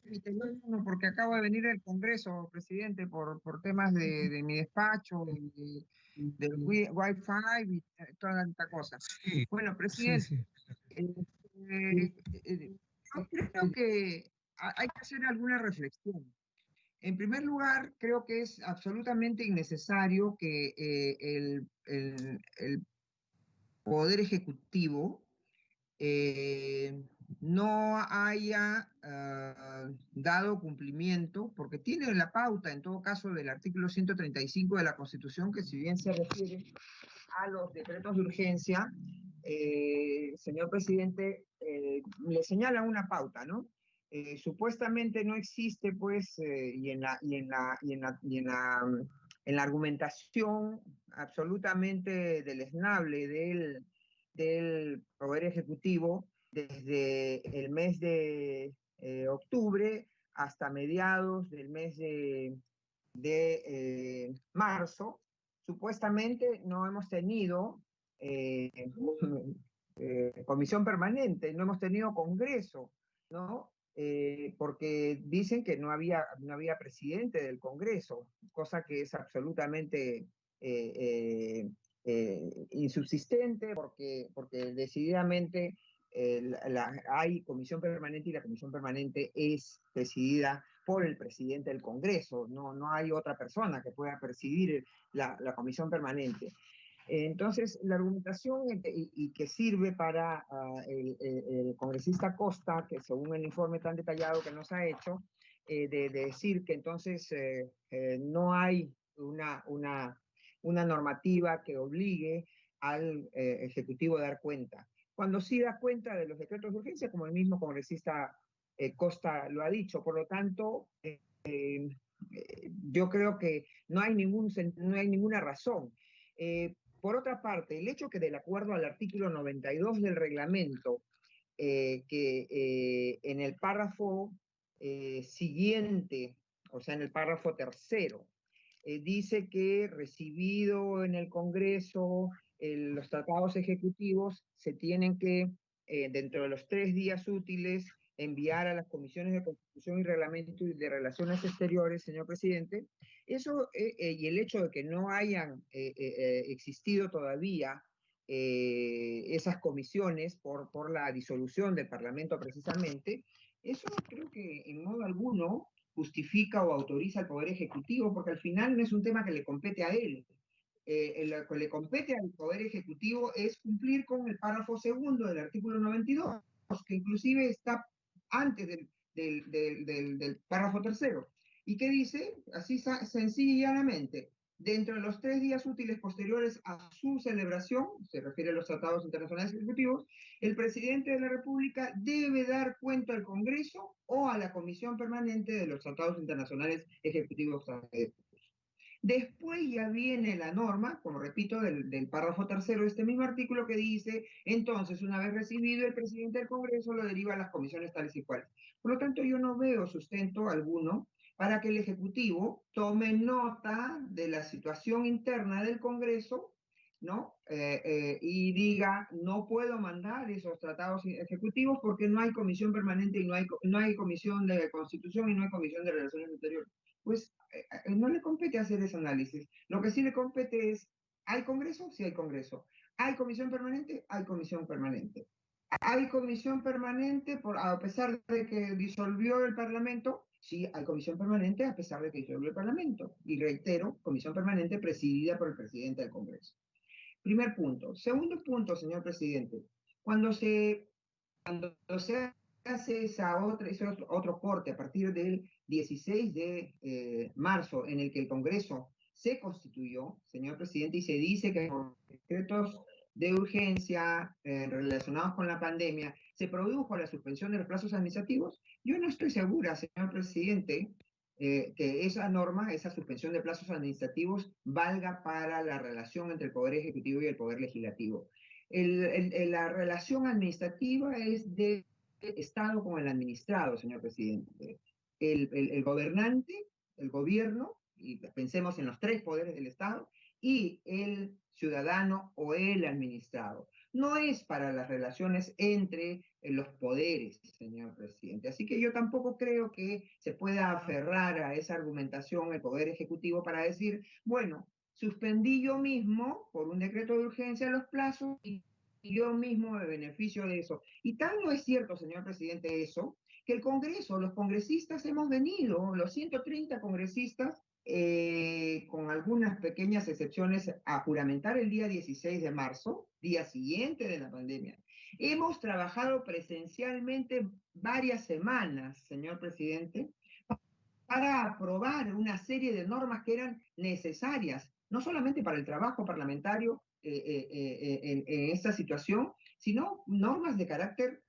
en mi teléfono porque acabo de venir del Congreso, presidente, por temas de mi despacho, del Wi-Fi y toda esta cosa. Sí, Bueno, presidente, sí. Yo creo que hay que hacer alguna reflexión. En primer lugar, creo que es absolutamente innecesario que el Poder Ejecutivo no haya dado cumplimiento, porque tiene la pauta, en todo caso, del artículo 135 de la Constitución, que si bien se refiere a los decretos de urgencia, señor presidente, le señala una pauta, ¿no? Supuestamente no existe, pues, en la argumentación absolutamente deleznable del Poder Ejecutivo, desde el mes de octubre hasta mediados del mes de marzo, supuestamente no hemos tenido comisión permanente, no hemos tenido congreso, ¿no? Porque dicen que no había presidente del Congreso, cosa que es absolutamente insubsistente, porque decididamente hay comisión permanente y la comisión permanente es presidida por el presidente del Congreso, no hay otra persona que pueda presidir la comisión permanente. Entonces, la argumentación y que sirve para el congresista Costa, que según el informe tan detallado que nos ha hecho, de decir que entonces no hay una normativa que obligue al Ejecutivo a dar cuenta. Cuando sí da cuenta de los decretos de urgencia, como el mismo congresista Costa lo ha dicho. Por lo tanto, yo creo que no hay ninguna razón. Por otra parte, el hecho que, del acuerdo al artículo 92 del reglamento, que en el párrafo siguiente, o sea, en el párrafo tercero, dice que recibido en el Congreso los tratados ejecutivos se tienen que, dentro de los 3 días útiles, enviar a las comisiones de Constitución y Reglamento y de Relaciones Exteriores, señor presidente. Eso, y el hecho de que no hayan existido todavía esas comisiones por la disolución del Parlamento precisamente, eso creo que en modo alguno justifica o autoriza al Poder Ejecutivo, porque al final no es un tema que le compete a él. Lo que le compete al Poder Ejecutivo es cumplir con el párrafo segundo del artículo 92, que inclusive está antes del párrafo tercero. ¿Y qué dice? Así sencilla y llanamente: dentro de los 3 días útiles posteriores a su celebración, se refiere a los tratados internacionales ejecutivos, el presidente de la República debe dar cuenta al Congreso o a la Comisión Permanente de los Tratados Internacionales Ejecutivos. Después ya viene la norma, como repito, del párrafo tercero de este mismo artículo, que dice: entonces, una vez recibido, el presidente del Congreso lo deriva a las comisiones tales y cuales. Por lo tanto, yo no veo sustento alguno para que el Ejecutivo tome nota de la situación interna del Congreso ¿no? Y diga, no puedo mandar esos tratados ejecutivos porque no hay comisión permanente y no hay comisión de Constitución y no hay comisión de Relaciones Exteriores. Pues no le compete hacer ese análisis. Lo que sí le compete es, ¿hay Congreso? Sí hay Congreso. ¿Hay comisión permanente? Hay comisión permanente. ¿Hay comisión permanente a pesar de que disolvió el Parlamento? Sí, hay comisión permanente a pesar de que disolvió el Parlamento. Y reitero, comisión permanente presidida por el presidente del Congreso. Primer punto. Segundo punto, señor presidente. Cuando se hace ese otro corte a partir del 16 de marzo, en el que el Congreso se constituyó, señor presidente, y se dice que por decretos de urgencia relacionados con la pandemia se produjo la suspensión de los plazos administrativos, yo no estoy segura, señor presidente, que esa norma, esa suspensión de plazos administrativos, valga para la relación entre el Poder Ejecutivo y el Poder Legislativo. La relación administrativa es de Estado con el administrado, señor presidente. El gobernante, el gobierno, y pensemos en los tres poderes del Estado, y el ciudadano o el administrado. No es para las relaciones entre los poderes, señor presidente. Así que yo tampoco creo que se pueda aferrar a esa argumentación el Poder Ejecutivo para decir, bueno, suspendí yo mismo por un decreto de urgencia los plazos y yo mismo me beneficio de eso. Y tal no es cierto, señor presidente, eso, que el Congreso, los congresistas hemos venido, los 130 congresistas, con algunas pequeñas excepciones, a juramentar el día 16 de marzo, día siguiente de la pandemia. Hemos trabajado presencialmente varias semanas, señor presidente, para aprobar una serie de normas que eran necesarias, no solamente para el trabajo parlamentario en esta situación, sino normas de carácter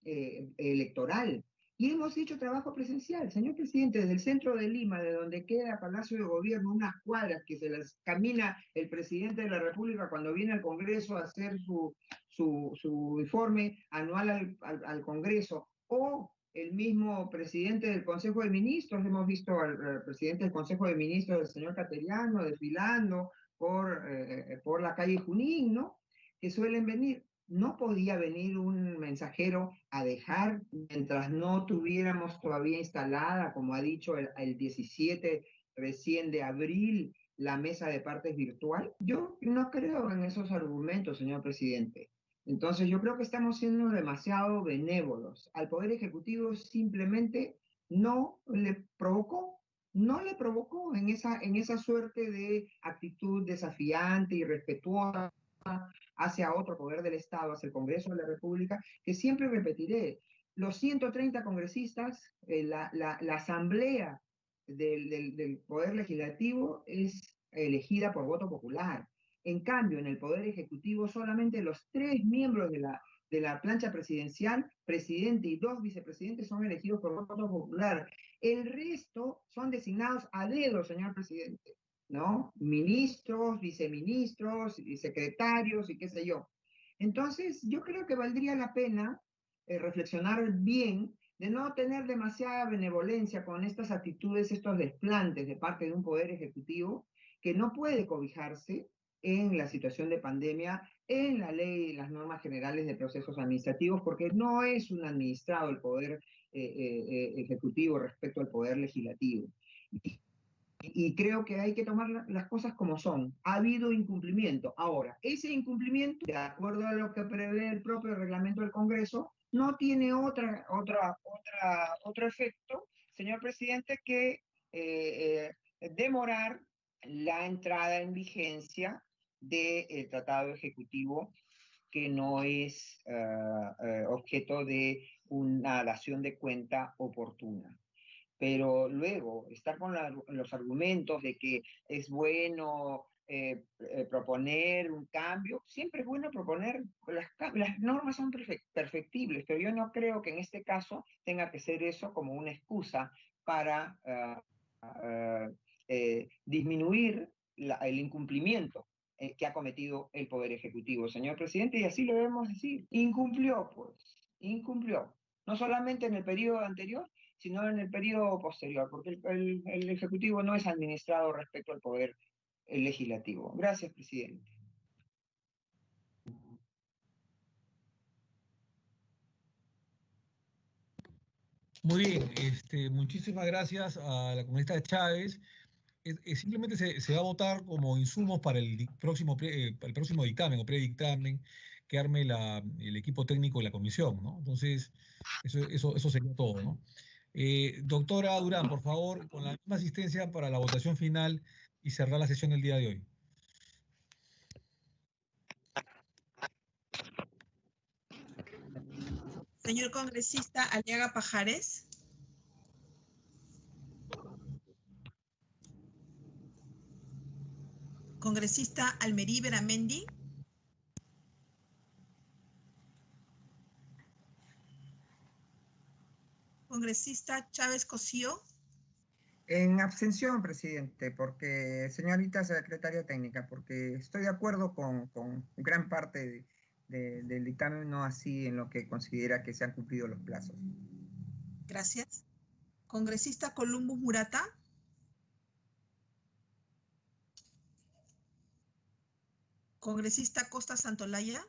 electoral. Y hemos hecho trabajo presencial, señor presidente, desde el centro de Lima, de donde queda Palacio de Gobierno, unas cuadras que se las camina el presidente de la República cuando viene al Congreso a hacer su informe anual al Congreso, o el mismo presidente del Consejo de Ministros, hemos visto al presidente del Consejo de Ministros, el señor Cateriano, desfilando por la calle Junín, ¿no? Que suelen venir. No podía venir un mensajero a dejar, mientras no tuviéramos todavía instalada, como ha dicho el 17 recién de abril, la mesa de partes virtual. Yo no creo en esos argumentos, señor presidente. Entonces yo creo que estamos siendo demasiado benévolos. Al Poder Ejecutivo simplemente no le provocó en esa suerte de actitud desafiante y respetuosa hacia otro poder del Estado, hacia el Congreso de la República, que siempre repetiré, los 130 congresistas, la asamblea del Poder Legislativo es elegida por voto popular. En cambio, en el Poder Ejecutivo, solamente los 3 miembros de la plancha presidencial, presidente y 2 vicepresidentes, son elegidos por voto popular. El resto son designados a dedo, señor presidente, ¿no? Ministros, viceministros, y secretarios y qué sé yo. Entonces, yo creo que valdría la pena reflexionar bien de no tener demasiada benevolencia con estas actitudes, estos desplantes de parte de un poder ejecutivo que no puede cobijarse en la situación de pandemia, en la ley y las normas generales de procesos administrativos, porque no es un administrado el poder ejecutivo respecto al poder legislativo. Y creo que hay que tomar las cosas como son. Ha habido incumplimiento. Ahora, ese incumplimiento, de acuerdo a lo que prevé el propio reglamento del Congreso, no tiene otro efecto, señor presidente, que demorar la entrada en vigencia del tratado ejecutivo, que no es objeto de una dación de cuenta oportuna. Pero luego estar con los argumentos de que es bueno proponer un cambio, siempre es bueno proponer, las normas son perfectibles, pero yo no creo que en este caso tenga que ser eso como una excusa para disminuir el incumplimiento que ha cometido el Poder Ejecutivo, señor presidente, y así lo debemos decir. Incumplió, pues, incumplió. No solamente en el periodo anterior, sino en el periodo posterior, porque el Ejecutivo no es administrado respecto al poder legislativo. Gracias, presidente. Muy bien, muchísimas gracias a la congresista Chávez. Simplemente se va a votar como insumos para el próximo dictamen o predictamen que arme el equipo técnico de la comisión, ¿no? Entonces, eso sería todo, ¿no? Doctora Durán, por favor, con la misma asistencia para la votación final y cerrar la sesión del día de hoy. Señor congresista Aliaga Pajares. Congresista Almerí Beramendi. Congresista Chávez Cosío. En abstención, presidente, porque, señorita secretaria técnica, porque estoy de acuerdo con gran parte del dictamen, no así en lo que considera que se han cumplido los plazos. Gracias. Congresista Columbus Murata. Congresista Costa Santolaya.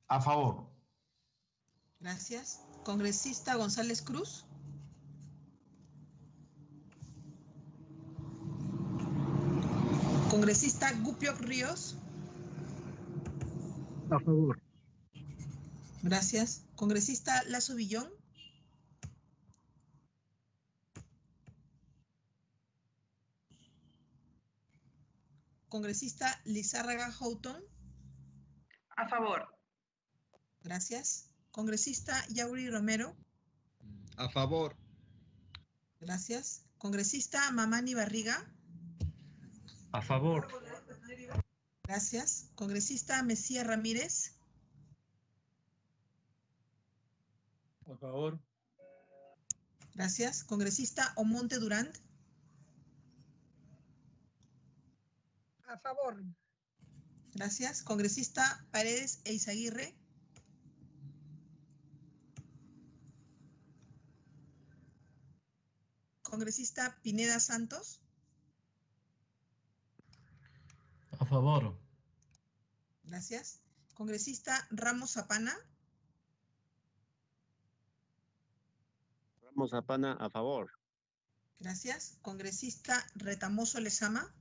A favor. Gracias. Congresista González Cruz. Congresista Gupioc Ríos. A favor. Gracias. Congresista Lazo Villón. Congresista Lizárraga Houghton. A favor. Gracias. Congresista Yauri Romero. A favor. Gracias. Congresista Mamani Barriga. A favor. Gracias. Congresista Mesía Ramírez. A favor. Gracias. Congresista Omonte Durán. A favor. Gracias. Congresista Paredes Eizaguirre. Congresista Pineda Santos. A favor. Gracias. Congresista Ramos Zapana. Ramos Zapana, a favor. Gracias. Congresista Retamoso Lezama.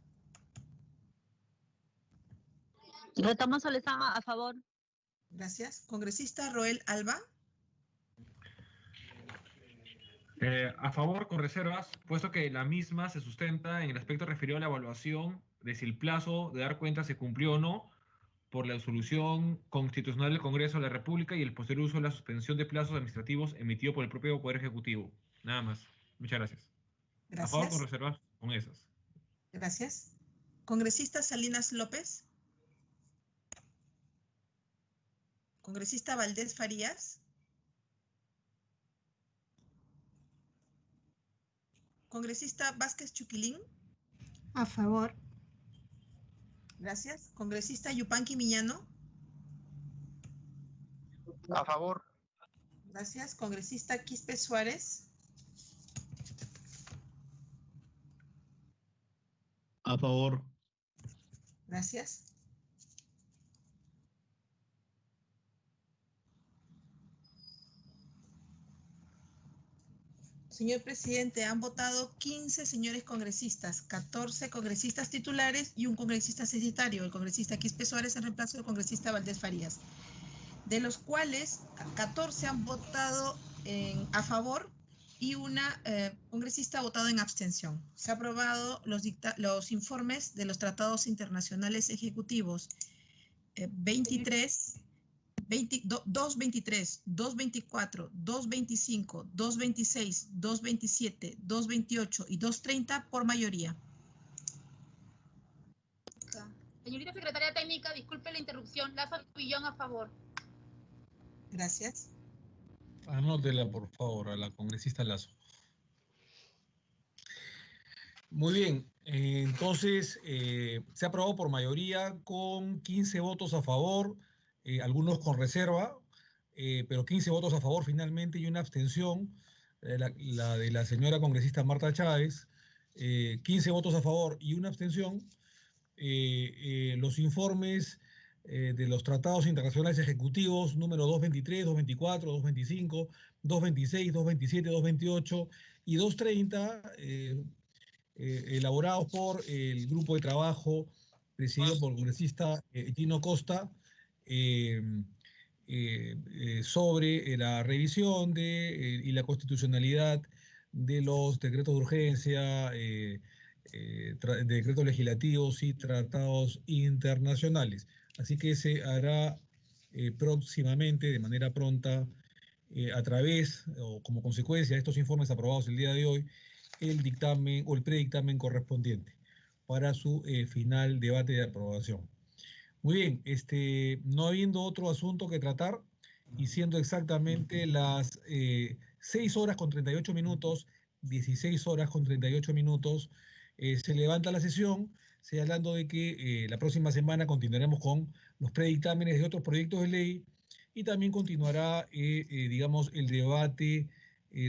Retamoso Lezama, a favor. Gracias. Congresista Roel Alba. A favor, con reservas, puesto que la misma se sustenta en el aspecto referido a la evaluación de si el plazo de dar cuenta se cumplió o no por la resolución constitucional del Congreso de la República y el posterior uso de la suspensión de plazos administrativos emitido por el propio Poder Ejecutivo. Nada más. Muchas gracias. Gracias. A favor, con reservas, con esas. Gracias. Congresista Salinas López. Congresista Valdés Farías. Congresista Vázquez Chuquilín. A favor. Gracias. Congresista Yupanqui Miñano. A favor. Gracias. Congresista Quispe Suárez. A favor. Gracias. Señor presidente, han votado 15 señores congresistas, 14 congresistas titulares y un congresista cesitario, el congresista Quispe Suárez en reemplazo del congresista Valdés Farías, de los cuales 14 han votado a favor y una congresista ha votado en abstención. Se han aprobado los informes de los tratados internacionales ejecutivos 23, 223, 224, 225, 226, 227, 228 y 230 por mayoría. Señorita secretaria técnica, disculpe la interrupción. Lazo Villón, a favor. Gracias. Anótela, por favor, a la congresista Lazo. Muy bien, entonces se ha aprobado por mayoría con 15 votos a favor, algunos con reserva, pero 15 votos a favor finalmente y una abstención, la de la señora congresista Marta Chávez, 15 votos a favor y una abstención. Los informes de los tratados internacionales ejecutivos número 223, 224, 225, 226, 227, 228 y 230, elaborados por el grupo de trabajo presidido por el congresista Gino Costa, sobre la revisión y la constitucionalidad de los decretos de urgencia, decretos legislativos y tratados internacionales. Así que se hará próximamente, de manera pronta, a través o como consecuencia de estos informes aprobados el día de hoy, el dictamen o el predictamen correspondiente para su final debate de aprobación. Muy bien, no habiendo otro asunto que tratar y siendo exactamente las 6 horas con 38 minutos, 16 horas con 38 minutos, se levanta la sesión, señalando de que la próxima semana continuaremos con los predictámenes de otros proyectos de ley y también continuará, digamos, el debate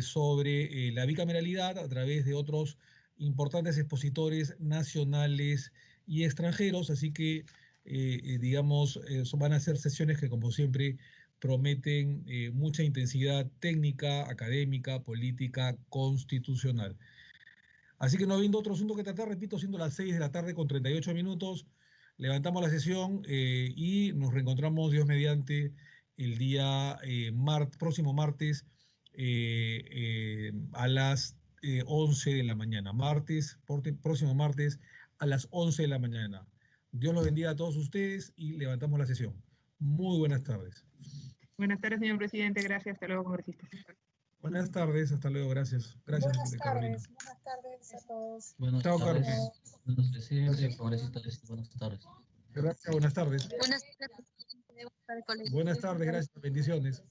sobre la bicameralidad a través de otros importantes expositores nacionales y extranjeros, así que digamos, van a ser sesiones que, como siempre, prometen mucha intensidad técnica, académica, política, constitucional. Así que no habiendo otro asunto que tratar, repito, siendo las 6 de la tarde con 38 minutos, levantamos la sesión y nos reencontramos, Dios mediante, el día próximo martes a las 11 de la mañana. Próximo martes a las 11 de la mañana. Dios los bendiga a todos ustedes y levantamos la sesión. Muy buenas tardes. Buenas tardes, señor presidente. Gracias. Hasta luego, congresistas. Buenas tardes. Hasta luego. Gracias. Gracias, Carolina. Buenas tardes a todos. Buenas Chao, tardes. Carlos. Buenas presidente, congresistas. Buenas tardes. Gracias. Buenas tardes. Buenas tardes, presidente. Buenas tardes, colegas. Buenas tardes. Gracias. Bendiciones.